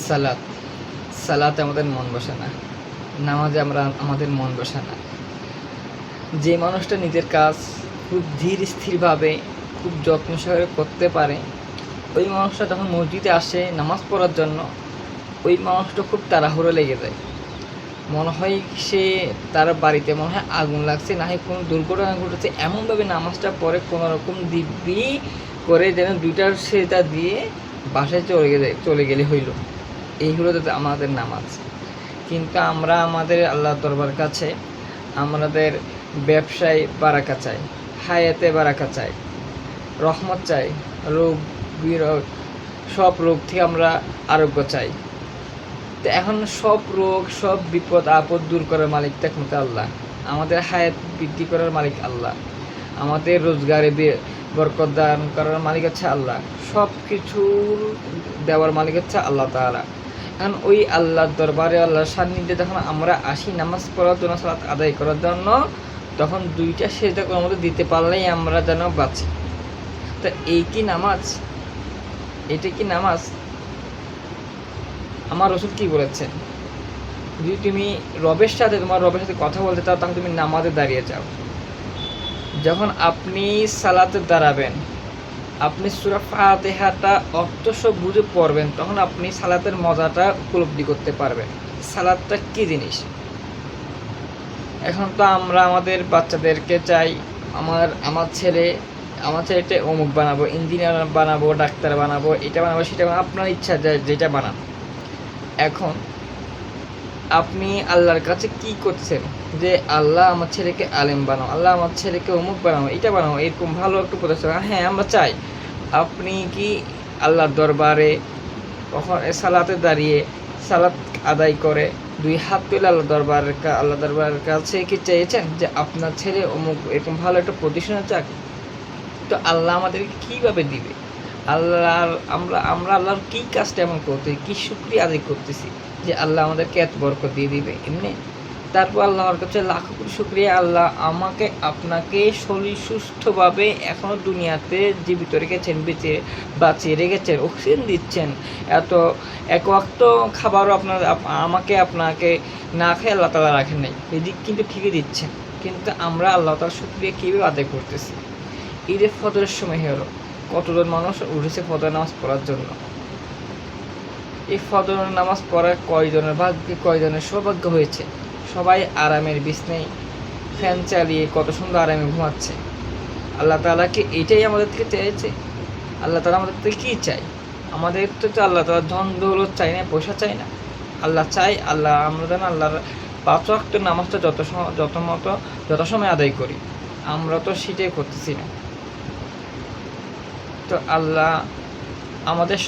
সালাত সালাতে আমাদের মন বসে না, নামাজে আমাদের মন বসে না। যে মানুষটা নিজের কাজ খুব ধীর স্থিরভাবে খুব যত্ন সহকারে করতে পারে, ওই মানুষটা যখন মসজিদে আসে নামাজ পড়ার জন্য, ওই মানুষটা খুব তাড়াহুড়ো লেগে যায়। মনে হয় সে তার বাড়িতে মনে হয় আগুন লাগছে, না হয় কোনো দুর্ঘটনা ঘটেছে, এমনভাবে নামাজটা পড়ে কোনো রকম দিব্যি করে যেন দুইটার সেটা দিয়ে বাসায় চলে গেলে হইল। এই হলো তো আমাদের নামাজ। কিন্তু আমরা আমাদের আল্লাহ দরবার কাছে আমাদের ব্যবসায় বারাকা চাই, হায়াতে বারাকা চাই, রহমত চাই, রোগ বিরোগ সব রোগ থেকে আমরা আরোগ্য চাই। তো এখন সব রোগ সব বিপদ আপদ দূর করার মালিক একমাত্র আল্লাহ। আমাদের হায়াত বৃদ্ধি করার মালিক আল্লাহ, আমাদের রোজগারে বরকত দান করার মালিক হচ্ছে আল্লাহ, সব কিছুর দেওয়ার মালিক হচ্ছে আল্লাহ তাআলা। এখন ওই আল্লাহর দরবারে আল্লাহর সান্নিধ্যে যখন আমরা আসি নামাজ পড়ার জন্য, সালাত আদায় করার জন্য, তখন দুইটা সেজদা করার মধ্যে দিতে পারলেই আমরা যেন বাঁচি। তো এই কি নামাজ? এটা কি নামাজ? আমার রসুল কি বলেছেন, যদি তুমি তোমার রবের সাথে কথা বলতে চাও, তখন তুমি নামাজে দাঁড়িয়ে যাও। যখন আপনি সালাতে দাঁড়াবেন, আপনি সূরা ফাতিহাটা অর্থ সব বুঝে পড়বেন, তখন আপনি সালাতের মজাটা উপলব্ধি করতে পারবেন সালাদটা কী জিনিস। এখন তো আমরা আমাদের বাচ্চাদেরকে চাই, আমার ছেলেটা অমুক বানাবো, ইঞ্জিনিয়ার বানাবো, ডাক্তার বানাবো, এটা বানাবো, সেটা বানাবো, আপনার ইচ্ছা যেটা বানান। এখন আপনি আল্লাহর কাছে কি করছেন, যে আল্লাহ আমার ছেলেকে আলেম বানাও, আল্লাহ আমার ছেলেকে অমুক বানাও, এটা বানাও, এরকম ভালো একটু প্রদর্শন। হ্যাঁ, আমরা চাই। আপনি কি আল্লাহর দরবারে কখন সালাতে দাঁড়িয়ে সালাত আদায় করে দুই হাত তুলে আল্লাহ দরবারের কাছে কি চেয়েছেন যে আপনার ছেলে অমুক এরকম ভালো একটা পজিশনে যাক? তো আল্লাহ আমাদেরকে কীভাবে দিবে? আমরা আল্লাহর কী কাজটা এমন করতেছি, কী শুকরিয়া আদায় করতেছি যে আল্লাহ আমাদেরকে এত বরকত দিয়ে দিবে এমনি? তারপর আল্লাহর কাছে লাখো কোটি শুকরিয়া, আল্লাহ আমাকে আপনাকে শরীর সুস্থভাবে এখনও দুনিয়াতে জীবিত রেখেছেন, বাঁচিয়ে রেখেছেন, অক্সিজেন দিচ্ছেন, এত এক ওয়াক্ত খাবারও আপনাকে না খেয়ে আল্লাহ তাআলা রাখেন নাই, এদিক কিন্তু ঠিকই দিচ্ছেন। কিন্তু আমরা আল্লাহ তাআলার শুকরিয়া কীভাবে আদায় করতেছি? ঈদের ফজরের সময় হলো, কতজন মানুষ উঠেছে ফজর নামাজ পড়ার জন্য। এই ফজর নামাজ পড়ার কয়জনের ভাগ্যে, কয়জনের সৌভাগ্য হয়েছে? সবাই আরামের বিছানায় ফ্যান চালিয়ে কত সুন্দর আরামে ঘুমাচ্ছে। আল্লাহ তাআলা কি এটাই আমাদের থেকে চেয়েছে? আল্লাহ তাআলা আমাদের থেকে কী চাই? আমাদের তো আল্লাহ তাআলা ধন দৌলত চাই না, পয়সা চাই না। আল্লাহ চাই আমরা যেন আল্লাহর 5 ওয়াক্ত নামাজটা যত সময় আদায় করি। আমরা তো সেটাই করতেছি না। তো আল্লাহ আমাদের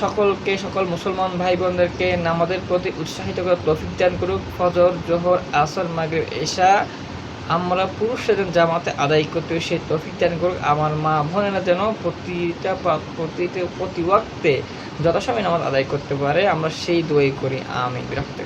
সকল মুসলমান ভাই বোনদেরকে নামাজের প্রতি উৎসাহিত করে তৌফিক দান করুক। ফজর, জোহর, আসর, মাগরিব, এশা আমরা পুরুষরা যেন জামাতে আদায় করতে সেই তৌফিক দান করুক। আমার মা বোনেরা যেন প্রতি ওয়াক্তে যথাসময়ে নামাজ আদায় করতে পারে, আমরা সেই দোয়াই করি। আমিন। বিরক্ত